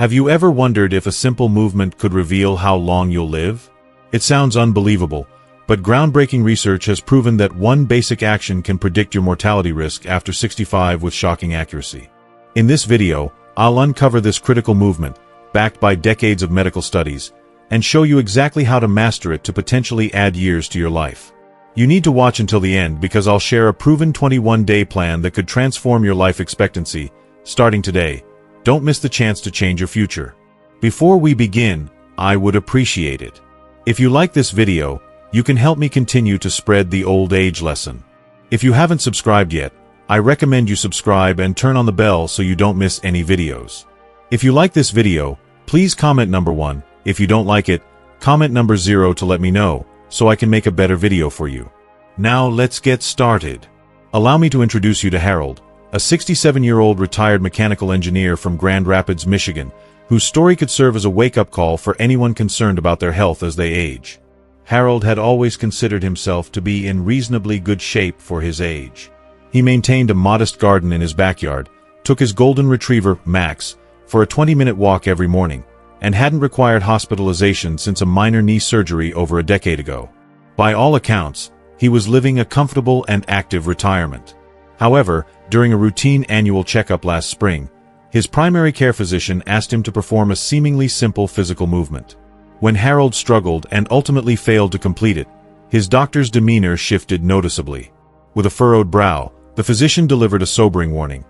Have you ever wondered if a simple movement could reveal how long you'll live? It sounds unbelievable, but groundbreaking research has proven that one basic action can predict your mortality risk after 65 with shocking accuracy. In this video, I'll uncover this critical movement, backed by decades of medical studies, and show you exactly how to master it to potentially add years to your life. You need to watch until the end because I'll share a proven 21-day plan that could transform your life expectancy, starting today. Don't miss the chance to change your future. Before we begin, I would appreciate it if you like this video, you can help me continue to spread the old age lesson. If you haven't subscribed yet, I recommend you subscribe and turn on the bell so you don't miss any videos. If you like this video, please comment number 1. If you don't like it, comment number 0 to let me know, so I can make a better video for you. Now let's get started. Allow me to introduce you to Harold, a 67-year-old retired mechanical engineer from Grand Rapids, Michigan, whose story could serve as a wake-up call for anyone concerned about their health as they age. Harold had always considered himself to be in reasonably good shape for his age. He maintained a modest garden in his backyard, took his golden retriever, Max, for a 20-minute walk every morning, and hadn't required hospitalization since a minor knee surgery over a decade ago. By all accounts, he was living a comfortable and active retirement. However, during a routine annual checkup last spring, his primary care physician asked him to perform a seemingly simple physical movement. When Harold struggled and ultimately failed to complete it, his doctor's demeanor shifted noticeably. With a furrowed brow, the physician delivered a sobering warning.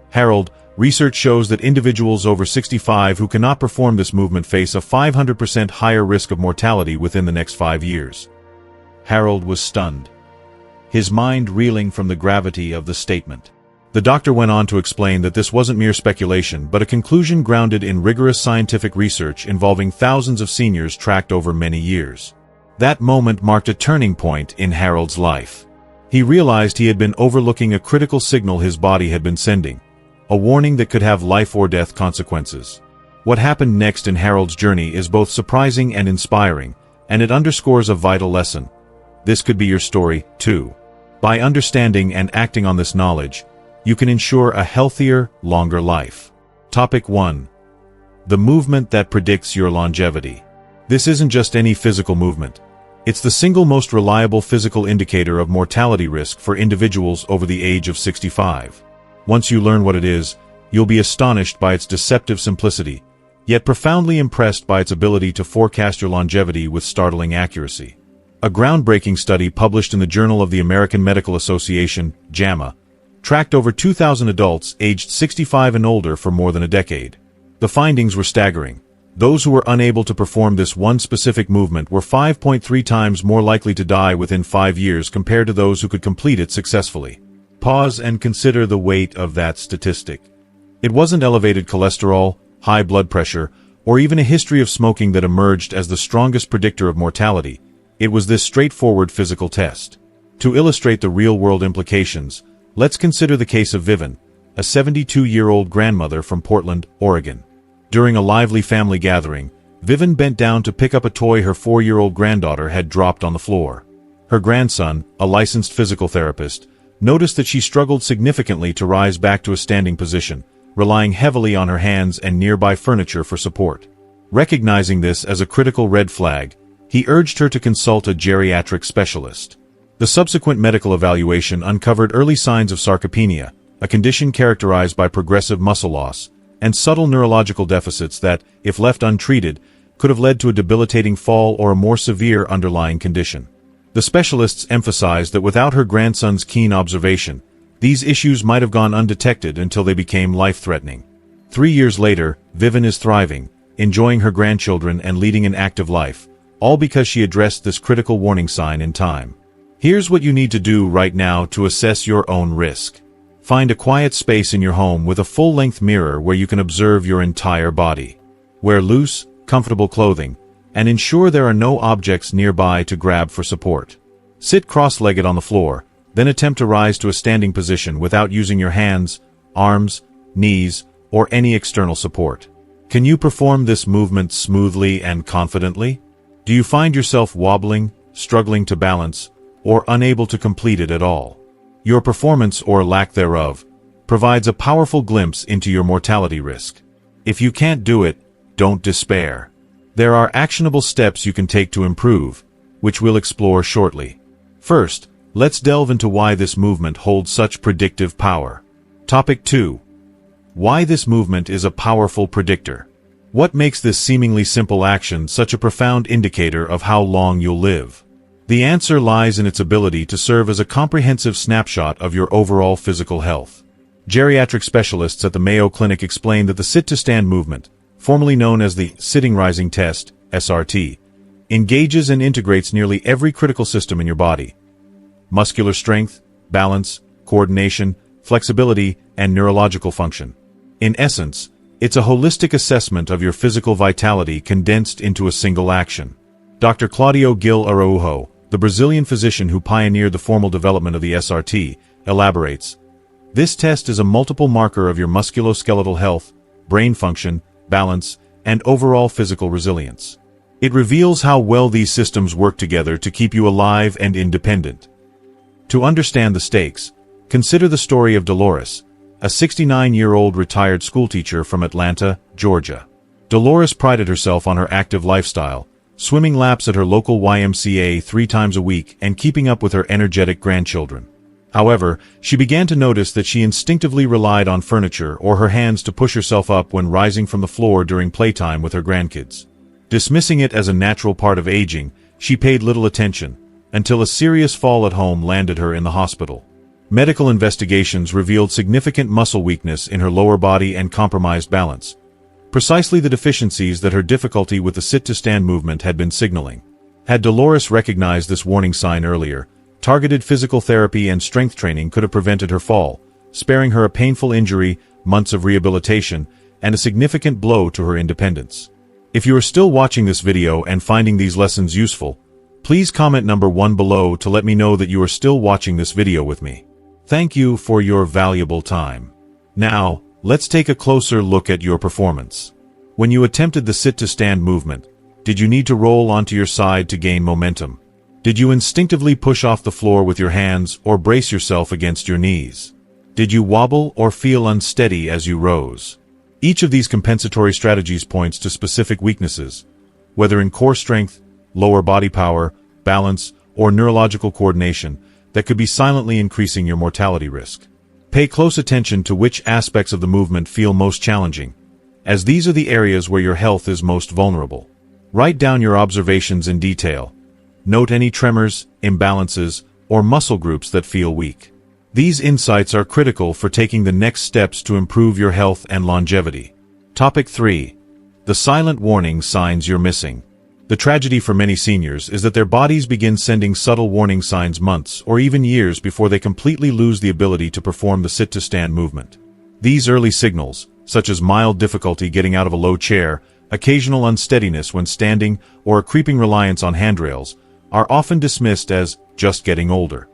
"Harold, research shows that individuals over 65 who cannot perform this movement face a 500% higher risk of mortality within the next 5 years." Harold was stunned, his mind reeling from the gravity of the statement. The doctor went on to explain that this wasn't mere speculation but a conclusion grounded in rigorous scientific research involving thousands of seniors tracked over many years. That moment marked a turning point in Harold's life. He realized he had been overlooking a critical signal his body had been sending, a warning that could have life or death consequences. What happened next in Harold's journey is both surprising and inspiring, and it underscores a vital lesson. This could be your story, too. By understanding and acting on this knowledge, you can ensure a healthier, longer life. Topic 1. The movement that predicts your longevity. This isn't just any physical movement. It's the single most reliable physical indicator of mortality risk for individuals over the age of 65. Once you learn what it is, you'll be astonished by its deceptive simplicity, yet profoundly impressed by its ability to forecast your longevity with startling accuracy. A groundbreaking study published in the Journal of the American Medical Association, JAMA, tracked over 2,000 adults aged 65 and older for more than a decade. The findings were staggering. Those who were unable to perform this one specific movement were 5.3 times more likely to die within 5 years compared to those who could complete it successfully. Pause and consider the weight of that statistic. It wasn't elevated cholesterol, high blood pressure, or even a history of smoking that emerged as the strongest predictor of mortality. It was this straightforward physical test. To illustrate the real-world implications, let's consider the case of Vivian, a 72-year-old grandmother from Portland, Oregon. During a lively family gathering, Vivian bent down to pick up a toy her 4-year-old granddaughter had dropped on the floor. Her grandson, a licensed physical therapist, noticed that she struggled significantly to rise back to a standing position, relying heavily on her hands and nearby furniture for support. Recognizing this as a critical red flag, he urged her to consult a geriatric specialist. The subsequent medical evaluation uncovered early signs of sarcopenia, a condition characterized by progressive muscle loss, and subtle neurological deficits that, if left untreated, could have led to a debilitating fall or a more severe underlying condition. The specialists emphasized that without her grandson's keen observation, these issues might have gone undetected until they became life-threatening. 3 years later, Vivian is thriving, enjoying her grandchildren and leading an active life, all because she addressed this critical warning sign in time. Here's what you need to do right now to assess your own risk. Find a quiet space in your home with a full-length mirror where you can observe your entire body. Wear loose, comfortable clothing, and ensure there are no objects nearby to grab for support. Sit cross-legged on the floor, then attempt to rise to a standing position without using your hands, arms, knees, or any external support. Can you perform this movement smoothly and confidently? Do you find yourself wobbling, struggling to balance, or unable to complete it at all? Your performance, or lack thereof, provides a powerful glimpse into your mortality risk. If you can't do it, don't despair. There are actionable steps you can take to improve, which we'll explore shortly. First, let's delve into why this movement holds such predictive power. Topic 2. Why this movement is a powerful predictor. What makes this seemingly simple action such a profound indicator of how long you'll live? The answer lies in its ability to serve as a comprehensive snapshot of your overall physical health. Geriatric specialists at the Mayo Clinic explain that the sit-to-stand movement, formerly known as the sitting-rising test, SRT, engages and integrates nearly every critical system in your body. Muscular strength, balance, coordination, flexibility, and neurological function. In essence, it's a holistic assessment of your physical vitality condensed into a single action. Dr. Claudio Gil Araujo, the Brazilian physician who pioneered the formal development of the SRT, elaborates, "This test is a multiple marker of your musculoskeletal health, brain function, balance, and overall physical resilience. It reveals how well these systems work together to keep you alive and independent." To understand the stakes, consider the story of Dolores, a 69-year-old retired schoolteacher from Atlanta, Georgia. Dolores prided herself on her active lifestyle, swimming laps at her local YMCA 3 times a week and keeping up with her energetic grandchildren. However, she began to notice that she instinctively relied on furniture or her hands to push herself up when rising from the floor during playtime with her grandkids. Dismissing it as a natural part of aging, she paid little attention, until a serious fall at home landed her in the hospital. Medical investigations revealed significant muscle weakness in her lower body and compromised balance, precisely the deficiencies that her difficulty with the sit-to-stand movement had been signaling. Had Dolores recognized this warning sign earlier, targeted physical therapy and strength training could have prevented her fall, sparing her a painful injury, months of rehabilitation, and a significant blow to her independence. If you are still watching this video and finding these lessons useful, please comment number 1 below to let me know that you are still watching this video with me. Thank you for your valuable time. Now, let's take a closer look at your performance. When you attempted the sit-to-stand movement, did you need to roll onto your side to gain momentum? Did you instinctively push off the floor with your hands or brace yourself against your knees? Did you wobble or feel unsteady as you rose? Each of these compensatory strategies points to specific weaknesses, whether in core strength, lower body power, balance, or neurological coordination, that could be silently increasing your mortality risk. Pay close attention to which aspects of the movement feel most challenging, as these are the areas where your health is most vulnerable. Write down your observations in detail. Note any tremors, imbalances, or muscle groups that feel weak. These insights are critical for taking the next steps to improve your health and longevity. Topic 3. The silent warning signs you're missing. The tragedy for many seniors is that their bodies begin sending subtle warning signs months or even years before they completely lose the ability to perform the sit-to-stand movement. These early signals, such as mild difficulty getting out of a low chair, occasional unsteadiness when standing, or a creeping reliance on handrails, are often dismissed as just getting older.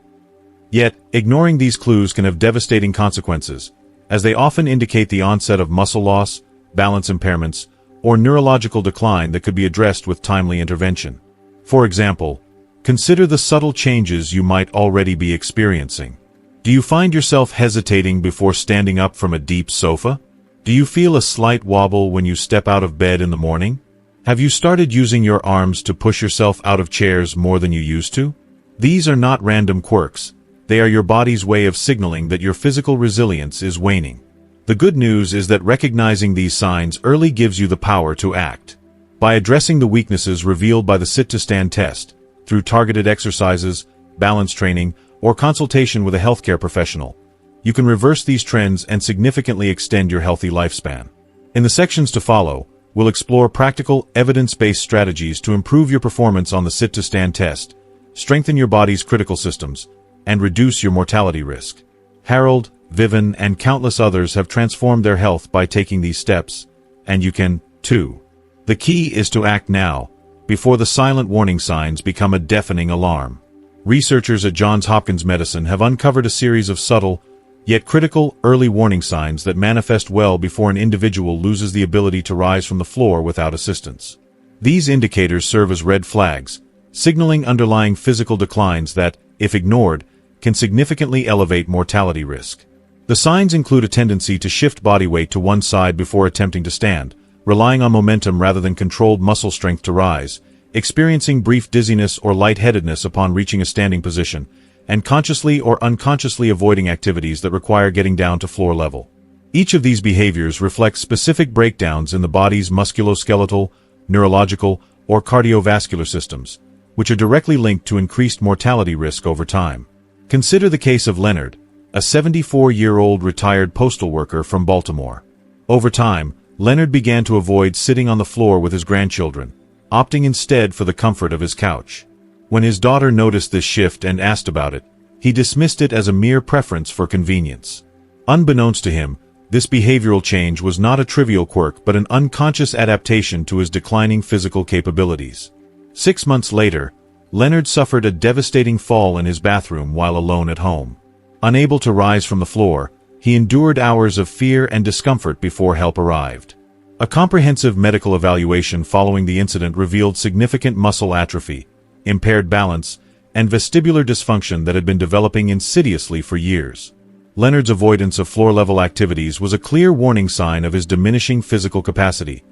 Yet, ignoring these clues can have devastating consequences, as they often indicate the onset of muscle loss, balance impairments, or neurological decline that could be addressed with timely intervention. For example, consider the subtle changes you might already be experiencing. Do you find yourself hesitating before standing up from a deep sofa? Do you feel a slight wobble when you step out of bed in the morning? Have you started using your arms to push yourself out of chairs more than you used to? These are not random quirks. They are your body's way of signaling that your physical resilience is waning. The good news is that recognizing these signs early gives you the power to act. By addressing the weaknesses revealed by the sit-to-stand test, through targeted exercises, balance training, or consultation with a healthcare professional, you can reverse these trends and significantly extend your healthy lifespan. In the sections to follow, we'll explore practical, evidence-based strategies to improve your performance on the sit-to-stand test, strengthen your body's critical systems, and reduce your mortality risk. Harold, Vivian, and countless others have transformed their health by taking these steps, and you can, too. The key is to act now, before the silent warning signs become a deafening alarm. Researchers at Johns Hopkins Medicine have uncovered a series of subtle, yet critical, early warning signs that manifest well before an individual loses the ability to rise from the floor without assistance. These indicators serve as red flags, signaling underlying physical declines that, if ignored, can significantly elevate mortality risk. The signs include a tendency to shift body weight to one side before attempting to stand, relying on momentum rather than controlled muscle strength to rise, experiencing brief dizziness or lightheadedness upon reaching a standing position, and consciously or unconsciously avoiding activities that require getting down to floor level. Each of these behaviors reflects specific breakdowns in the body's musculoskeletal, neurological, or cardiovascular systems, which are directly linked to increased mortality risk over time. Consider the case of Leonard, a 74-year-old retired postal worker from Baltimore. Over time, Leonard began to avoid sitting on the floor with his grandchildren, opting instead for the comfort of his couch. When his daughter noticed this shift and asked about it, he dismissed it as a mere preference for convenience. Unbeknownst to him, this behavioral change was not a trivial quirk but an unconscious adaptation to his declining physical capabilities. 6 months later, Leonard suffered a devastating fall in his bathroom while alone at home. Unable to rise from the floor, he endured hours of fear and discomfort before help arrived. A comprehensive medical evaluation following the incident revealed significant muscle atrophy, impaired balance, and vestibular dysfunction that had been developing insidiously for years. Leonard's avoidance of floor-level activities was a clear warning sign of his diminishing physical capacity,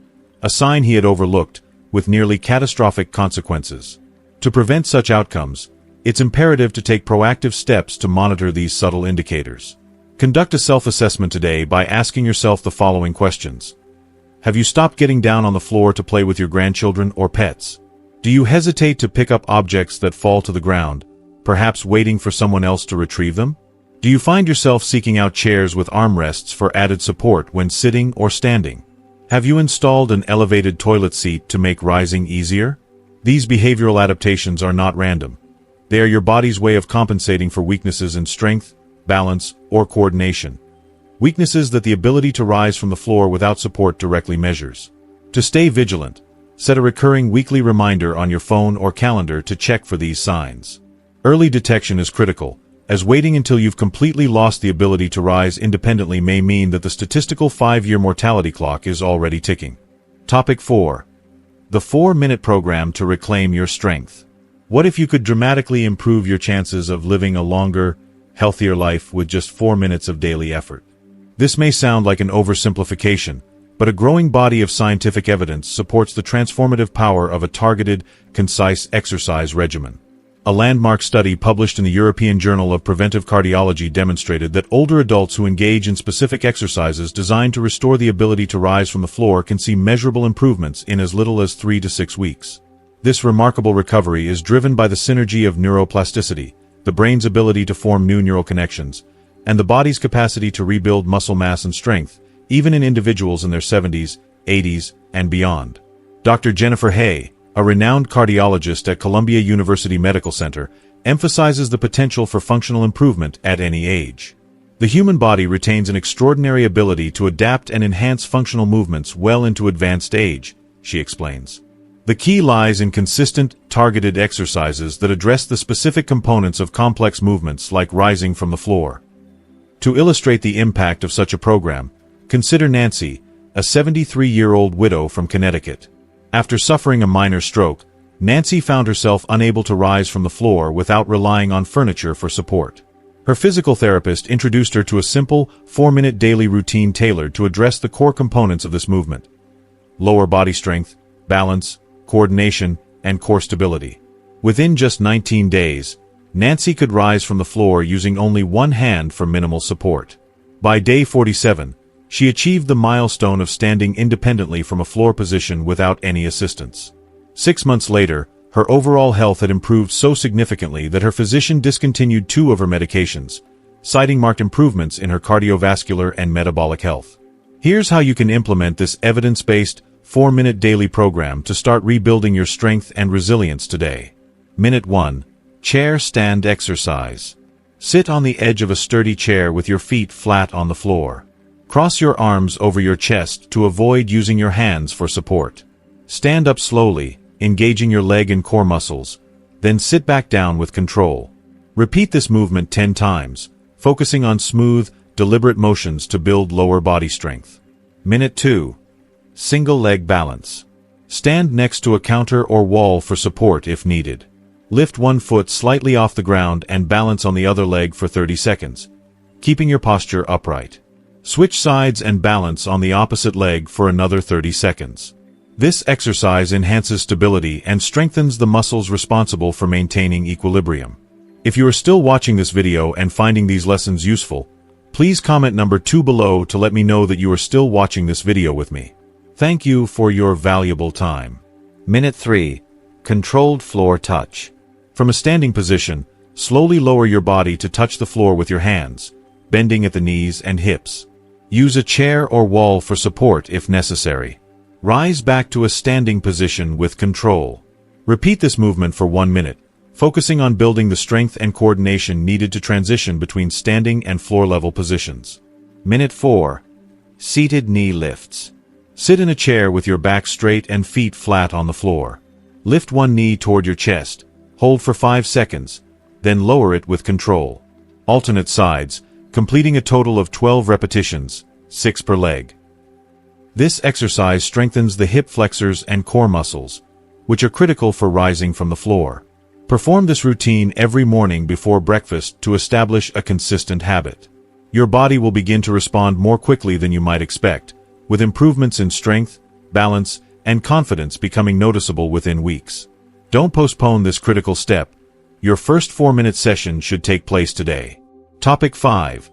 a sign he had overlooked, with nearly catastrophic consequences. To prevent such outcomes, it's imperative to take proactive steps to monitor these subtle indicators. Conduct a self-assessment today by asking yourself the following questions. Have you stopped getting down on the floor to play with your grandchildren or pets? Do you hesitate to pick up objects that fall to the ground, perhaps waiting for someone else to retrieve them? Do you find yourself seeking out chairs with armrests for added support when sitting or standing? Have you installed an elevated toilet seat to make rising easier? These behavioral adaptations are not random. They are your body's way of compensating for weaknesses in strength, balance, or coordination. Weaknesses that the ability to rise from the floor without support directly measures. To stay vigilant, set a recurring weekly reminder on your phone or calendar to check for these signs. Early detection is critical, as waiting until you've completely lost the ability to rise independently may mean that the statistical 5-year mortality clock is already ticking. Topic 4. The 4-minute program to reclaim your strength. What if you could dramatically improve your chances of living a longer, healthier life with just 4 minutes of daily effort? This may sound like an oversimplification, but a growing body of scientific evidence supports the transformative power of a targeted, concise exercise regimen. A landmark study published in the European Journal of Preventive Cardiology demonstrated that older adults who engage in specific exercises designed to restore the ability to rise from the floor can see measurable improvements in as little as 3 to 6 weeks. This remarkable recovery is driven by the synergy of neuroplasticity, the brain's ability to form new neural connections, and the body's capacity to rebuild muscle mass and strength, even in individuals in their 70s, 80s, and beyond. Dr. Jennifer Hay, a renowned cardiologist at Columbia University Medical Center, emphasizes the potential for functional improvement at any age. The human body retains an extraordinary ability to adapt and enhance functional movements well into advanced age, she explains. The key lies in consistent, targeted exercises that address the specific components of complex movements like rising from the floor. To illustrate the impact of such a program, consider Nancy, a 73-year-old widow from Connecticut. After suffering a minor stroke, Nancy found herself unable to rise from the floor without relying on furniture for support. Her physical therapist introduced her to a simple, 4-minute daily routine tailored to address the core components of this movement: lower body strength, balance, coordination, and core stability. Within just 19 days, Nancy could rise from the floor using only one hand for minimal support. By day 47, she achieved the milestone of standing independently from a floor position without any assistance. 6 months later, her overall health had improved so significantly that her physician discontinued 2 of her medications, citing marked improvements in her cardiovascular and metabolic health. Here's how you can implement this evidence-based, 4-minute daily program to start rebuilding your strength and resilience today. Minute 1. Chair stand exercise. Sit on the edge of a sturdy chair with your feet flat on the floor. Cross your arms over your chest to avoid using your hands for support. Stand up slowly, engaging your leg and core muscles, then sit back down with control. Repeat this movement 10 times, focusing on smooth, deliberate motions to build lower body strength. Minute 2. Single leg balance. Stand next to a counter or wall for support if needed. Lift one foot slightly off the ground and balance on the other leg for 30 seconds. keeping your posture upright. Switch sides and balance on the opposite leg for another 30 seconds. This exercise enhances stability and strengthens the muscles responsible for maintaining equilibrium. If you are still watching this video and finding these lessons useful, please comment number 2 below to let me know that you are still watching this video with me. Thank you for your valuable time. Minute 3. Controlled floor touch. From a standing position, slowly lower your body to touch the floor with your hands, bending at the knees and hips. Use a chair or wall for support if necessary. Rise back to a standing position with control. Repeat this movement for 1 minute, focusing on building the strength and coordination needed to transition between standing and floor-level positions. Minute 4. Seated knee lifts. Sit in a chair with your back straight and feet flat on the floor. Lift one knee toward your chest, hold for 5 seconds, then lower it with control. Alternate sides, completing a total of 12 repetitions, 6 per leg. This exercise strengthens the hip flexors and core muscles, which are critical for rising from the floor. Perform this routine every morning before breakfast to establish a consistent habit. Your body will begin to respond more quickly than you might expect, with improvements in strength, balance, and confidence becoming noticeable within weeks. Don't postpone this critical step. Your first 4-minute session should take place today. Topic 5.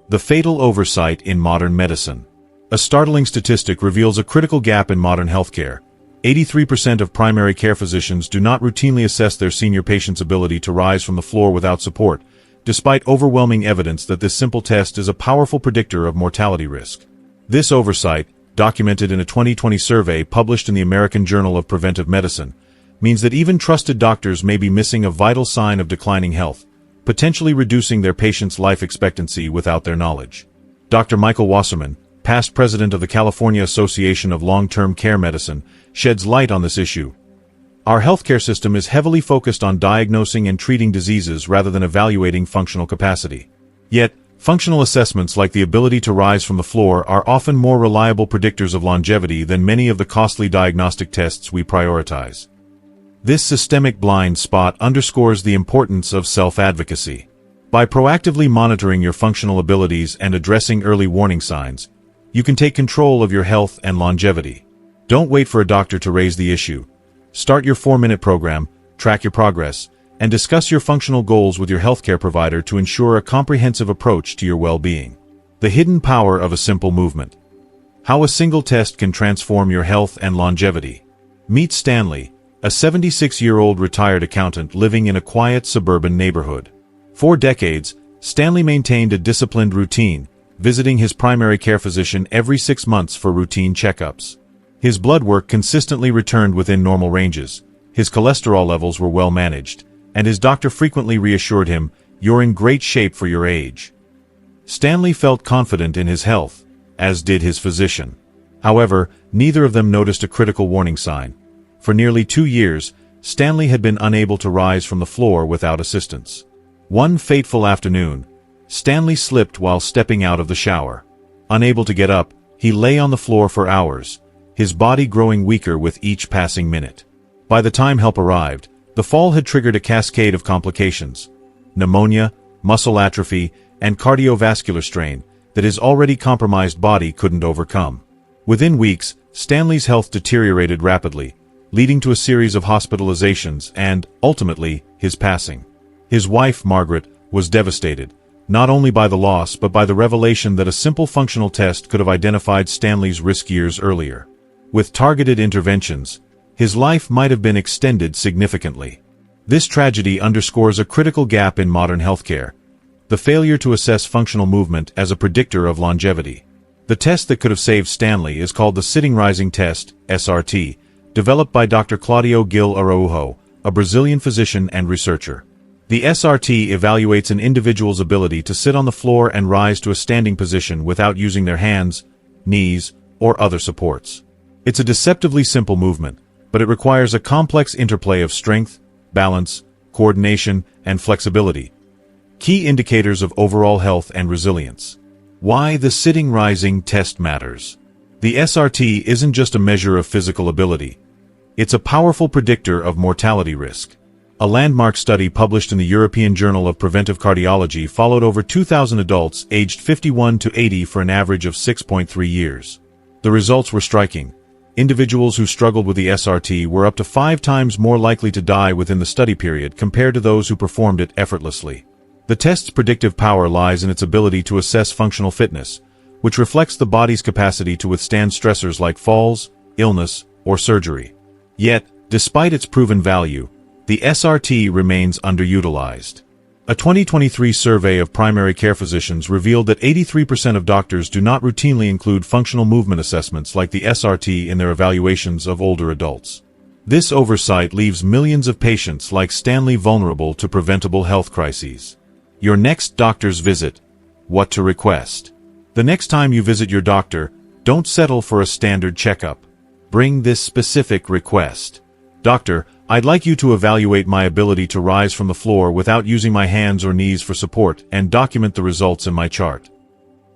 The fatal oversight in modern medicine. A startling statistic reveals a critical gap in modern healthcare. 83% of primary care physicians do not routinely assess their senior patients' ability to rise from the floor without support, despite overwhelming evidence that this simple test is a powerful predictor of mortality risk. This oversight, documented in a 2020 survey published in the American Journal of Preventive Medicine, means that even trusted doctors may be missing a vital sign of declining health, potentially reducing their patients' life expectancy without their knowledge. Dr. Michael Wasserman, past president of the California Association of Long-Term Care Medicine, sheds light on this issue. Our healthcare system is heavily focused on diagnosing and treating diseases rather than evaluating functional capacity. Yet, functional assessments like the ability to rise from the floor are often more reliable predictors of longevity than many of the costly diagnostic tests we prioritize. This systemic blind spot underscores the importance of self-advocacy. By proactively monitoring your functional abilities and addressing early warning signs, you can take control of your health and longevity. Don't wait for a doctor to raise the issue. Start your 4-minute program, track your progress, and discuss your functional goals with your healthcare provider to ensure a comprehensive approach to your well-being. The hidden power of a simple movement. How a single test can transform your health and longevity. Meet Stanley, a 76-year-old retired accountant living in a quiet suburban neighborhood. For decades, Stanley maintained a disciplined routine, visiting his primary care physician every 6 months for routine checkups. His blood work consistently returned within normal ranges, his cholesterol levels were well managed, and his doctor frequently reassured him, "You're in great shape for your age." Stanley felt confident in his health, as did his physician. However, neither of them noticed a critical warning sign. For nearly 2 years, Stanley had been unable to rise from the floor without assistance. One fateful afternoon, Stanley slipped while stepping out of the shower. Unable to get up, he lay on the floor for hours, his body growing weaker with each passing minute. By the time help arrived, the fall had triggered a cascade of complications: pneumonia, muscle atrophy, and cardiovascular strain that his already compromised body couldn't overcome. Within weeks, Stanley's health deteriorated rapidly, leading to a series of hospitalizations and, ultimately, his passing. His wife, Margaret, was devastated, not only by the loss but by the revelation that a simple functional test could have identified Stanley's risk years earlier. With targeted interventions, his life might have been extended significantly. This tragedy underscores a critical gap in modern healthcare: the failure to assess functional movement as a predictor of longevity. The test that could have saved Stanley is called the Sitting Rising Test, SRT, developed by Dr. Claudio Gil Araujo, a Brazilian physician and researcher. The SRT evaluates an individual's ability to sit on the floor and rise to a standing position without using their hands, knees, or other supports. It's a deceptively simple movement, but it requires a complex interplay of strength, balance, coordination, and flexibility, key indicators of overall health and resilience. Why the Sitting Rising Test matters. The SRT isn't just a measure of physical ability. It's a powerful predictor of mortality risk. A landmark study published in the European Journal of Preventive Cardiology followed over 2,000 adults aged 51 to 80 for an average of 6.3 years. The results were striking. Individuals who struggled with the SRT were up to 5 times more likely to die within the study period compared to those who performed it effortlessly. The test's predictive power lies in its ability to assess functional fitness, which reflects the body's capacity to withstand stressors like falls, illness, or surgery. Yet, despite its proven value, the SRT remains underutilized. A 2023 survey of primary care physicians revealed that 83% of doctors do not routinely include functional movement assessments like the SRT in their evaluations of older adults. This oversight leaves millions of patients like Stanley vulnerable to preventable health crises. Your next doctor's visit. What to request. The next time you visit your doctor, don't settle for a standard checkup. Bring this specific request. Doctor, I'd like you to evaluate my ability to rise from the floor without using my hands or knees for support and document the results in my chart.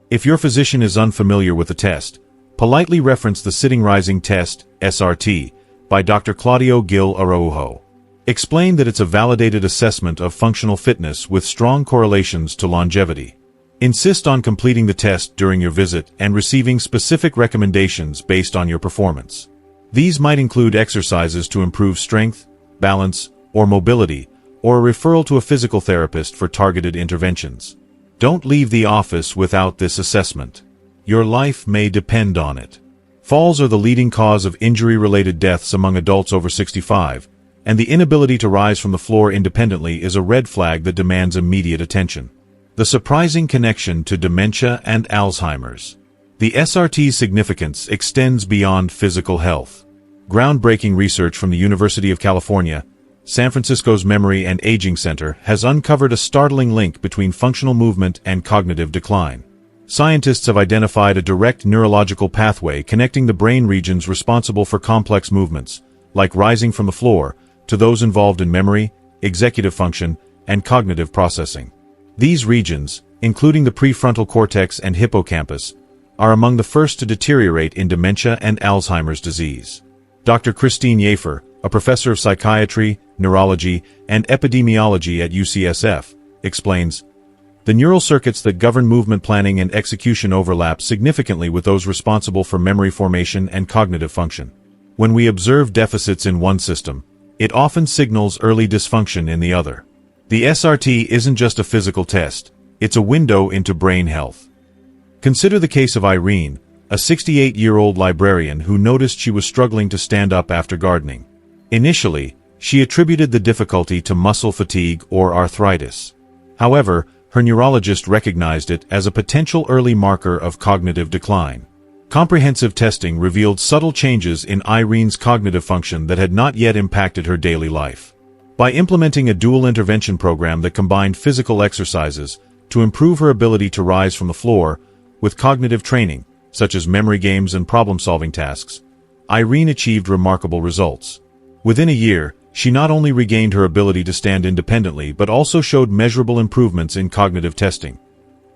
If your physician is unfamiliar with the test, politely reference the Sitting Rising Test, SRT, by Dr. Claudio Gil Araujo. Explain that it's a validated assessment of functional fitness with strong correlations to longevity. Insist on completing the test during your visit and receiving specific recommendations based on your performance. These might include exercises to improve strength, balance, or mobility, or a referral to a physical therapist for targeted interventions. Don't leave the office without this assessment. Your life may depend on it. Falls are the leading cause of injury-related deaths among adults over 65, and the inability to rise from the floor independently is a red flag that demands immediate attention. The surprising connection to dementia and Alzheimer's. The SRT's significance extends beyond physical health. Groundbreaking research from the University of California, San Francisco's Memory and Aging Center has uncovered a startling link between functional movement and cognitive decline. Scientists have identified a direct neurological pathway connecting the brain regions responsible for complex movements, like rising from the floor, to those involved in memory, executive function, and cognitive processing. These regions, including the prefrontal cortex and hippocampus, are among the first to deteriorate in dementia and Alzheimer's disease. Dr. Christine Yafer, a professor of psychiatry, neurology, and epidemiology at UCSF, explains, the neural circuits that govern movement planning and execution overlap significantly with those responsible for memory formation and cognitive function. When we observe deficits in one system, it often signals early dysfunction in the other. The SRT isn't just a physical test, it's a window into brain health. Consider the case of Irene, a 68-year-old librarian who noticed she was struggling to stand up after gardening. Initially, she attributed the difficulty to muscle fatigue or arthritis. However, her neurologist recognized it as a potential early marker of cognitive decline. Comprehensive testing revealed subtle changes in Irene's cognitive function that had not yet impacted her daily life. By implementing a dual intervention program that combined physical exercises to improve her ability to rise from the floor with cognitive training, such as memory games and problem-solving tasks, Irene achieved remarkable results. Within a year, she not only regained her ability to stand independently but also showed measurable improvements in cognitive testing,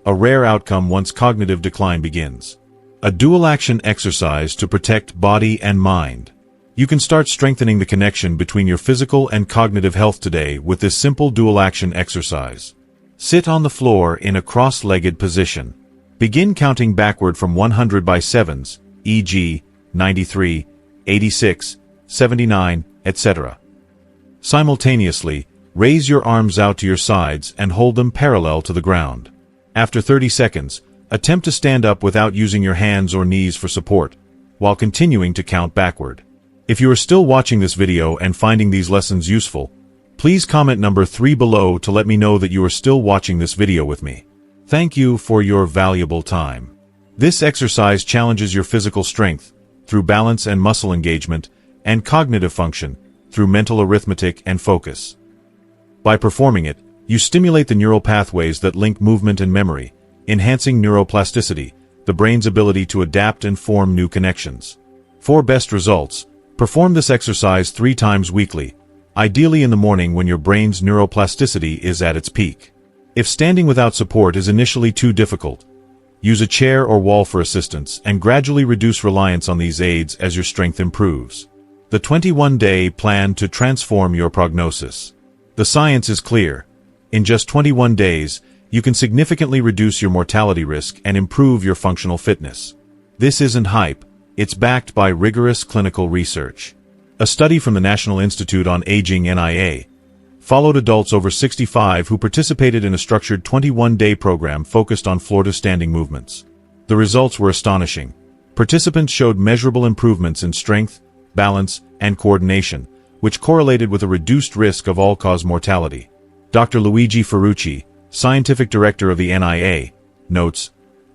a rare outcome once cognitive decline begins. A dual-action exercise to protect body and mind. You can start strengthening the connection between your physical and cognitive health today with this simple dual-action exercise. Sit on the floor in a cross-legged position. Begin counting backward from 100 by 7s, e.g., 93, 86, 79, etc. Simultaneously, raise your arms out to your sides and hold them parallel to the ground. After 30 seconds, attempt to stand up without using your hands or knees for support, while continuing to count backward. If you are still watching this video and finding these lessons useful, please comment number 3 below to let me know that you are still watching this video with me. Thank you for your valuable time. This exercise challenges your physical strength through balance and muscle engagement, and cognitive function through mental arithmetic and focus. By performing it, you stimulate the neural pathways that link movement and memory, enhancing neuroplasticity, the brain's ability to adapt and form new connections. For best results, perform this exercise 3 times weekly, ideally in the morning when your brain's neuroplasticity is at its peak. If standing without support is initially too difficult, use a chair or wall for assistance and gradually reduce reliance on these aids as your strength improves. The 21-day plan to transform your prognosis. The science is clear. In just 21 days, you can significantly reduce your mortality risk and improve your functional fitness. This isn't hype, it's backed by rigorous clinical research. A study from the National Institute on Aging (NIA) followed adults over 65 who participated in a structured 21-day program focused on floor-to-standing movements. The results were astonishing. Participants showed measurable improvements in strength, balance, and coordination, which correlated with a reduced risk of all-cause mortality. Dr. Luigi Ferrucci, scientific director of the NIA, notes,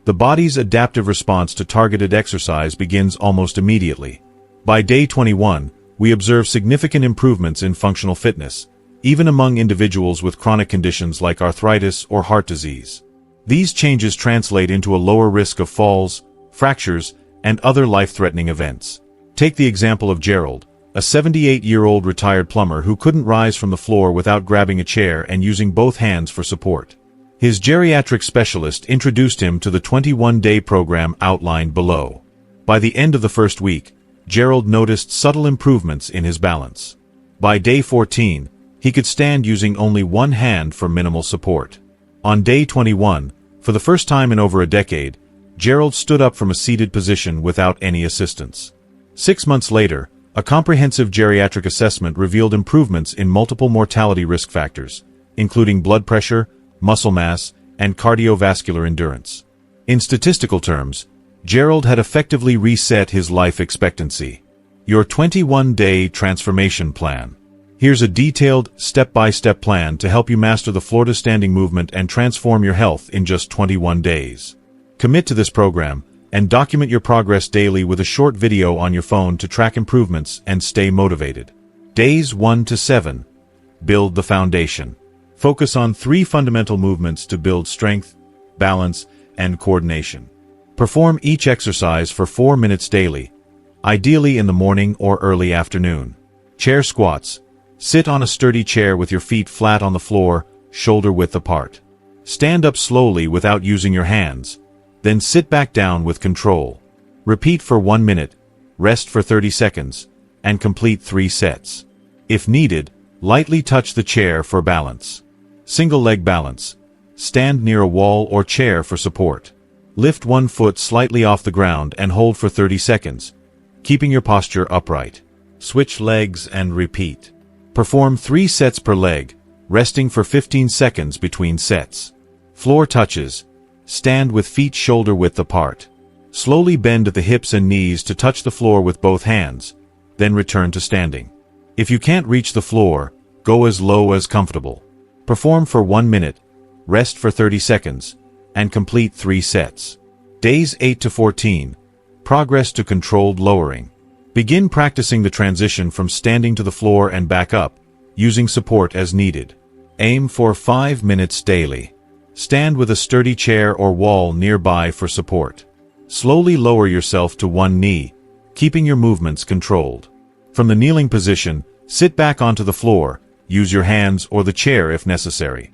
"The body's adaptive response to targeted exercise begins almost immediately. By day 21, we observe significant improvements in functional fitness, even among individuals with chronic conditions like arthritis or heart disease. These changes translate into a lower risk of falls, fractures, and other life-threatening events." Take the example of Gerald, a 78-year-old retired plumber who couldn't rise from the floor without grabbing a chair and using both hands for support. His geriatric specialist introduced him to the 21-day program outlined below. By the end of the first week, Gerald noticed subtle improvements in his balance. By day 14, he could stand using only one hand for minimal support. On day 21, for the first time in over a decade, Gerald stood up from a seated position without any assistance. 6 months later, a comprehensive geriatric assessment revealed improvements in multiple mortality risk factors, including blood pressure, muscle mass, and cardiovascular endurance. In statistical terms, Gerald had effectively reset his life expectancy. Your 21-day transformation plan. Here's a detailed, step-by-step plan to help you master the floor-to-standing movement and transform your health in just 21 days. Commit to this program, and document your progress daily with a short video on your phone to track improvements and stay motivated. Days 1 to 7. Build the foundation. Focus on 3 fundamental movements to build strength, balance, and coordination. Perform each exercise for 4 minutes daily, ideally in the morning or early afternoon. Chair squats. Sit on a sturdy chair with your feet flat on the floor, shoulder width apart. Stand up slowly without using your hands, then sit back down with control. Repeat for 1 minute, rest for 30 seconds, and complete 3 sets. If needed, lightly touch the chair for balance. Single leg balance. Stand near a wall or chair for support. Lift one foot slightly off the ground and hold for 30 seconds, keeping your posture upright. Switch legs and repeat. Perform 3 sets per leg, resting for 15 seconds between sets. Floor touches. Stand with feet shoulder width apart. Slowly bend at the hips and knees to touch the floor with both hands, then return to standing. If you can't reach the floor, go as low as comfortable. Perform for 1 minute, rest for 30 seconds, and complete 3 sets. Days 8 to 14. Progress to controlled lowering. Begin practicing the transition from standing to the floor and back up, using support as needed. Aim for 5 minutes daily. Stand with a sturdy chair or wall nearby for support. Slowly lower yourself to one knee, keeping your movements controlled. From the kneeling position, sit back onto the floor, use your hands or the chair if necessary.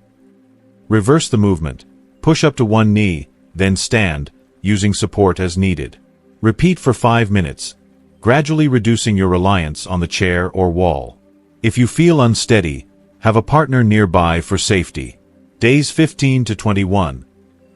Reverse the movement. Push up to one knee, then stand, using support as needed. Repeat for 5 minutes, gradually reducing your reliance on the chair or wall. If you feel unsteady, have a partner nearby for safety. Days 15 to 21.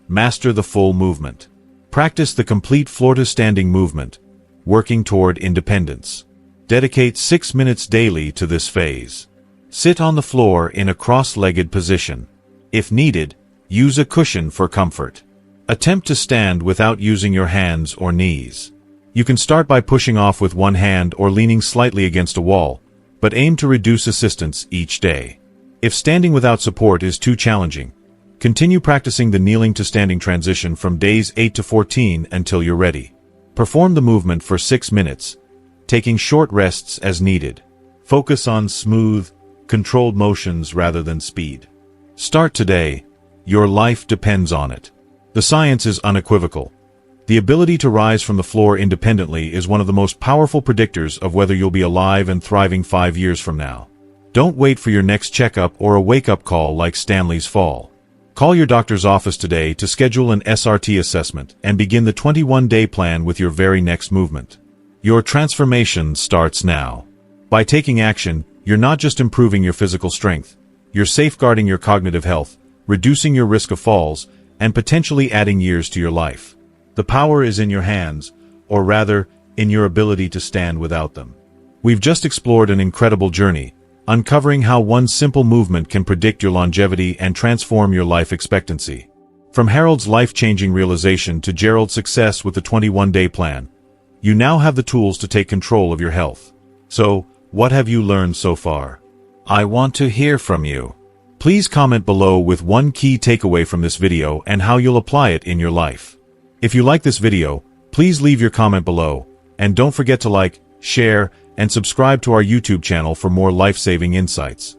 Master the full movement. Practice the complete floor-to-standing movement, working toward independence. Dedicate 6 minutes daily to this phase. Sit on the floor in a cross-legged position. If needed, use a cushion for comfort. Attempt to stand without using your hands or knees. You can start by pushing off with one hand or leaning slightly against a wall, but aim to reduce assistance each day. If standing without support is too challenging, continue practicing the kneeling to standing transition from days 8 to 14 until you're ready. Perform the movement for 6 minutes, taking short rests as needed. Focus on smooth, controlled motions rather than speed. Start today. Your life depends on it. The science is unequivocal. The ability to rise from the floor independently is one of the most powerful predictors of whether you'll be alive and thriving 5 years from now. Don't wait for your next checkup or a wake-up call like Stanley's fall. Call your doctor's office today to schedule an SRT assessment and begin the 21-day plan with your very next movement. Your transformation starts now. By taking action, you're not just improving your physical strength, You're safeguarding your cognitive health, reducing your risk of falls, and potentially adding years to your life. The power is in your hands, or rather, in your ability to stand without them. We've just explored an incredible journey, uncovering how one simple movement can predict your longevity and transform your life expectancy. From Harold's life-changing realization to Gerald's success with the 21-day plan, you now have the tools to take control of your health. So, what have you learned so far? I want to hear from you. Please comment below with one key takeaway from this video and how you'll apply it in your life. If you like this video, please leave your comment below, and don't forget to like, share, and subscribe to our YouTube channel for more life-saving insights.